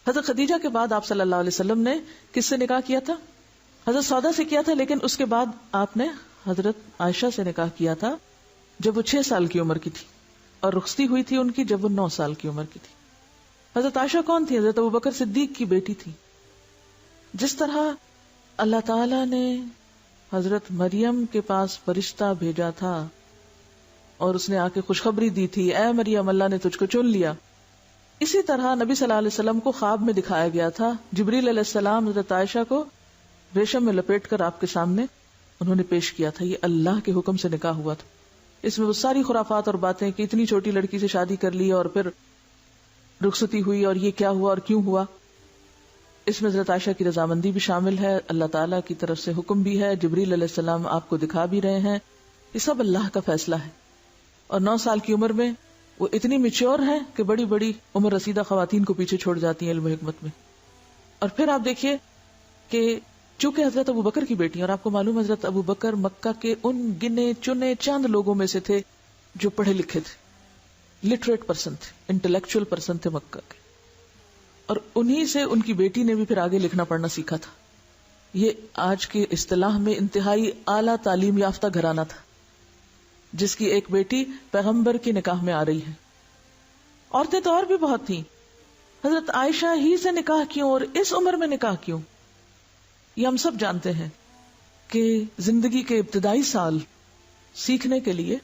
حضرت خدیجہ کے بعد آپ صلی اللہ علیہ وسلم نے کس سے نکاح کیا تھا؟ حضرت سودا سے کیا تھا، لیکن اس کے بعد آپ نے حضرت عائشہ سے نکاح کیا تھا جب وہ 6 سال کی عمر کی تھی، اور رخصتی ہوئی تھی ان کی جب وہ 9 سال کی عمر کی تھی۔ حضرت عائشہ کون تھی؟ حضرت ابوبکر صدیق کی بیٹی تھی۔ جس طرح اللہ تعالی نے حضرت مریم کے پاس فرشتہ بھیجا تھا اور اس نے آ کے خوشخبری دی تھی، اے مریم اللہ نے تجھ کو چن لیا، اسی طرح نبی صلی اللہ علیہ وسلم کو خواب میں دکھایا گیا تھا۔ جبریل علیہ السلام حضرت عائشہ کو ریشم میں لپیٹ کر آپ کے سامنے انہوں نے پیش کیا تھا، یہ اللہ کے حکم سے نکاح ہوا تھا۔ اس میں وہ ساری خرافات اور باتیں کہ اتنی چھوٹی لڑکی سے شادی کر لی اور پھر رخصتی ہوئی اور یہ کیا ہوا اور کیوں ہوا، اس میں حضرت عائشہ کی رضامندی بھی شامل ہے، اللہ تعالیٰ کی طرف سے حکم بھی ہے، جبریل علیہ السلام آپ کو دکھا بھی رہے ہیں، یہ سب اللہ کا فیصلہ ہے۔ اور 9 سال کی عمر میں وہ اتنی میچور ہیں کہ بڑی بڑی عمر رسیدہ خواتین کو پیچھے چھوڑ جاتی ہیں علم و حکمت میں۔ اور پھر آپ دیکھیے کہ چونکہ حضرت ابو بکر کی بیٹی، اور آپ کو معلوم حضرت ابو بکر مکہ کے ان گنے چنے چند لوگوں میں سے تھے جو پڑھے لکھے تھے، لٹریٹ پرسن تھے، انٹلیکچوئل پرسن تھے مکہ کے، اور انہی سے ان کی بیٹی نے بھی پھر آگے لکھنا پڑھنا سیکھا تھا۔ یہ آج کے اصطلاح میں انتہائی اعلیٰ تعلیم یافتہ گھرانہ تھا جس کی ایک بیٹی پیغمبر کی نکاح میں آ رہی ہے۔ عورتیں تو اور بھی بہت تھیں، حضرت عائشہ ہی سے نکاح کیوں اور اس عمر میں نکاح کیوں؟ یہ ہم سب جانتے ہیں کہ زندگی کے ابتدائی سال سیکھنے کے لیے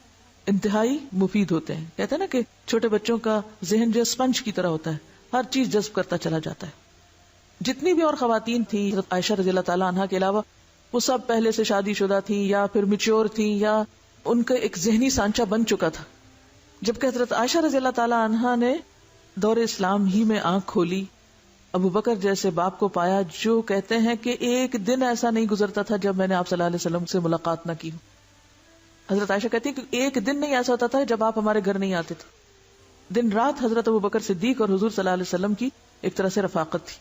انتہائی مفید ہوتے ہیں۔ کہتے ہیں نا کہ چھوٹے بچوں کا ذہن جو اسپنج کی طرح ہوتا ہے، ہر چیز جذب کرتا چلا جاتا ہے۔ جتنی بھی اور خواتین تھیں حضرت عائشہ رضی اللہ تعالیٰ عنہا کے علاوہ، وہ سب پہلے سے شادی شدہ تھیں یا پھر میچور تھیں یا ان کا ایک ذہنی سانچہ بن چکا تھا، جبکہ حضرت عائشہ رضی اللہ تعالیٰ عنہا نے دور اسلام ہی میں آنکھ کھولی، ابو بکر جیسے باپ کو پایا جو کہتے ہیں کہ ایک دن ایسا نہیں گزرتا تھا جب میں نے آپ صلی اللہ علیہ وسلم سے ملاقات نہ کی۔ حضرت عائشہ کہتی ہے کہ ایک دن نہیں ایسا ہوتا تھا جب آپ ہمارے گھر نہیں آتے تھے۔ دن رات حضرت ابو بکر صدیق اور حضور صلی اللہ علیہ وسلم کی ایک طرح سے رفاقت تھی،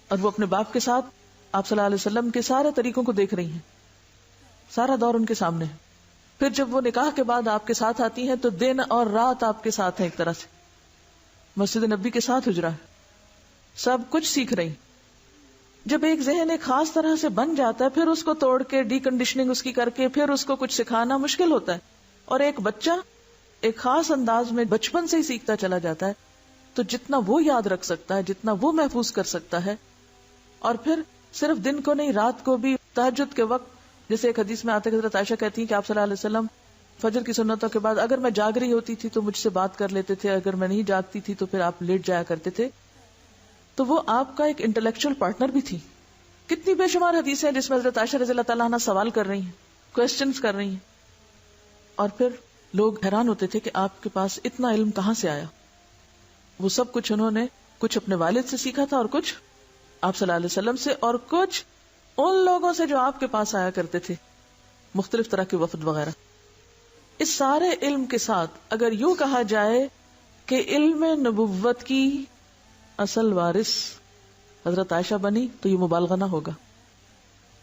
اور وہ اپنے باپ کے ساتھ آپ صلی اللہ علیہ وسلم کے سارے طریقوں کو دیکھ رہی ہیں، سارا دور ان کے سامنے ہے۔ پھر جب وہ نکاح کے بعد آپ کے ساتھ آتی ہیں تو دن اور رات آپ کے ساتھ ہیں، ایک طرح سے مسجد نبی کے ساتھ حجرا ہے، سب کچھ سیکھ رہی۔ جب ایک ذہن ایک خاص طرح سے بن جاتا ہے، پھر اس کو توڑ کے ڈی کنڈیشننگ اس کی کر کے پھر اس کو کچھ سکھانا مشکل ہوتا ہے، اور ایک بچہ ایک خاص انداز میں بچپن سے ہی سیکھتا چلا جاتا ہے، تو جتنا وہ یاد رکھ سکتا ہے، جتنا وہ محفوظ کر سکتا ہے، اور پھر صرف دن کو نہیں رات کو بھی تہجد کے وقت، جیسے ایک حدیث میں آتے حضرت عائشہ کہتی ہیں کہ آپ صلی اللہ علیہ وسلم فجر کی سنتوں کے بعد اگر میں جاگ رہی ہوتی تھی تو مجھ سے بات کر لیتے تھے، اگر میں نہیں جاگتی تھی تو پھر آپ لیٹ جایا کرتے تھے، تو وہ آپ کا ایک انٹلیکچوئل پارٹنر بھی تھی۔ کتنی بے شمار حدیثیں ہیں جس میں حضرت عائشہ رضی اللہ تعالیٰ عنہ سوال کر رہی ہیں، کوسچنز کر رہی ہیں، اور پھر لوگ حیران ہوتے تھے کہ آپ کے پاس اتنا علم کہاں سے آیا۔ وہ سب کچھ انہوں نے کچھ اپنے والد سے سیکھا تھا اور کچھ آپ صلی اللہ علیہ وسلم سے، اور کچھ ان لوگوں سے جو آپ کے پاس آیا کرتے تھے، مختلف طرح کے وفد وغیرہ۔ اس سارے علم کے ساتھ اگر یوں کہا جائے کہ علم نبوت کی اصل وارث حضرت عائشہ بنی تو یہ مبالغہ نہ ہوگا۔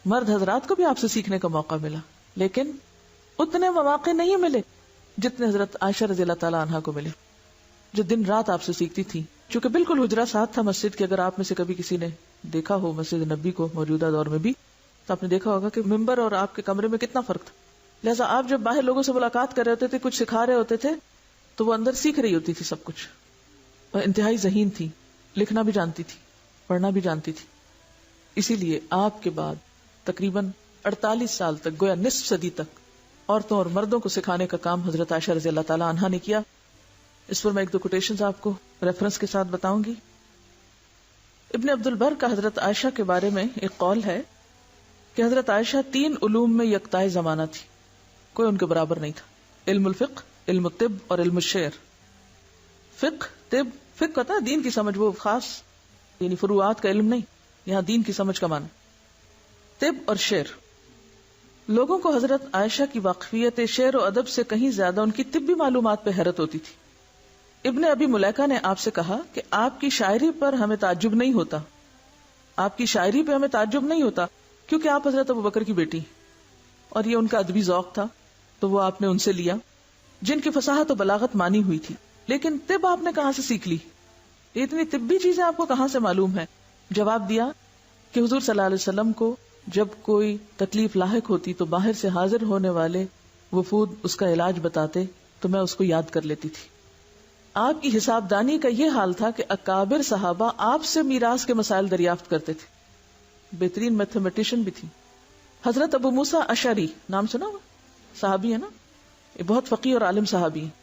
مرد حضرات کو بھی آپ سے سیکھنے کا موقع ملا، لیکن اتنے مواقع نہیں ملے جتنے حضرت عائشہ رضی اللہ تعالیٰ عنہا کو ملے، جو دن رات آپ سے سیکھتی تھی۔ چونکہ بالکل حجرہ ساتھ تھا مسجد کے، اگر آپ میں سے کبھی کسی نے دیکھا ہو مسجد نبی کو موجودہ دور میں بھی، تو آپ نے دیکھا ہوگا کہ ممبر اور آپ کے کمرے میں کتنا فرق تھا۔ لہٰذا آپ جب باہر لوگوں سے ملاقات کر رہے ہوتے تھے، کچھ سکھا رہے ہوتے تھے، تو وہ اندر سیکھ رہی ہوتی تھی سب کچھ، اور انتہائی ذہین تھی، لکھنا بھی جانتی تھی، پڑھنا بھی جانتی تھی۔ اسی لیے آپ کے بعد تقریباً 48 سال تک، گویا نصف صدی تک، عورتوں اور مردوں کو سکھانے کا کام حضرت عائشہ رضی اللہ تعالیٰ عنہا نے کیا۔ اس پر میں 1-2 کوٹیشنز آپ کو ریفرنس کے ساتھ بتاؤں گی۔ ابن عبد البر کا حضرت عائشہ کے بارے میں ایک قول ہے کہ حضرت عائشہ 3 علوم میں یکتائے زمانہ تھی، کوئی ان کے برابر نہیں تھا۔ علم الفقہ، علم الطب اور علم الشعر۔ فقہ، طب، فقہ ہوتا ہے دین کی سمجھ، وہ خاص یعنی فروعات کا علم نہیں، یہاں دین کی سمجھ کا معنی۔ طب اور شعر، لوگوں کو حضرت عائشہ کی واقفیت شعر و ادب سے کہیں زیادہ ان کی طبی معلومات پہ حیرت ہوتی تھی۔ ابن ابی ملیکہ نے آپ سے کہا کہ آپ کی شاعری پر ہمیں تعجب نہیں ہوتا، آپ کی شاعری پہ ہمیں تعجب نہیں ہوتا، کیونکہ آپ حضرت ابوبکر کی بیٹی، اور یہ ان کا ادبی ذوق تھا تو وہ آپ نے ان سے لیا، جن کی فصاحت و بلاغت مانی ہوئی تھی۔ لیکن طب آپ نے کہاں سے سیکھ لی؟ یہ اتنی طبی چیزیں آپ کو کہاں سے معلوم ہے؟ جواب دیا کہ حضور صلی اللہ علیہ وسلم کو جب کوئی تکلیف لاحق ہوتی تو باہر سے حاضر ہونے والے وفود اس کا علاج بتاتے تو میں اس کو یاد کر لیتی تھی. آپ کی حساب دانی کا یہ حال تھا کہ اکابر صحابہ آپ سے میراث کے مسائل دریافت کرتے تھے. بہترین میتھمیٹیشین بھی تھی. حضرت ابو موسیٰ اشعری نام سنا ہوا؟ صحابی ہے نا، یہ بہت فقیہ اور عالم صحابی ہیں.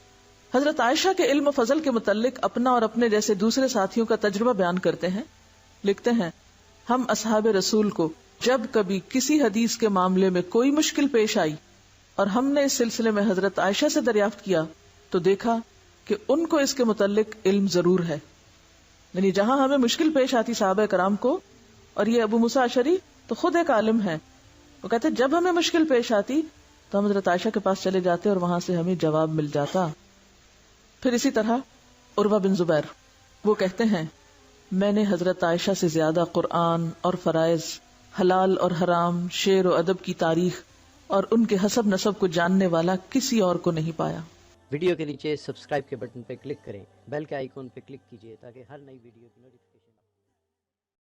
حضرت عائشہ کے علم و فضل کے متعلق اپنا اور اپنے جیسے دوسرے ساتھیوں کا تجربہ بیان کرتے ہیں. لکھتے ہیں ہم اصحاب رسول کو جب کبھی کسی حدیث کے معاملے میں کوئی مشکل پیش آئی اور ہم نے اس سلسلے میں حضرت عائشہ سے دریافت کیا تو دیکھا کہ ان کو اس کے متعلق علم ضرور ہے. یعنی جہاں ہمیں مشکل پیش آتی صحابہ کرام کو، اور یہ ابو موسیٰ اشعری تو خود ایک عالم ہے، وہ کہتے جب ہمیں مشکل پیش آتی تو ہم حضرت عائشہ کے پاس چلے جاتے اور وہاں سے ہمیں جواب مل جاتا. پھر اسی طرح عروہ بن زبیر وہ کہتے ہیں میں نے حضرت عائشہ سے زیادہ قرآن اور فرائض، حلال اور حرام، شعر و ادب کی تاریخ اور ان کے حسب نسب کو جاننے والا کسی اور کو نہیں پایا. ویڈیو کے نیچے سبسکرائب کے بٹن پہ کلک کریں، بیل کے آئیکن پہ کلک کیجئے تاکہ ہر نئی ویڈیو کی نوٹیفیکیشن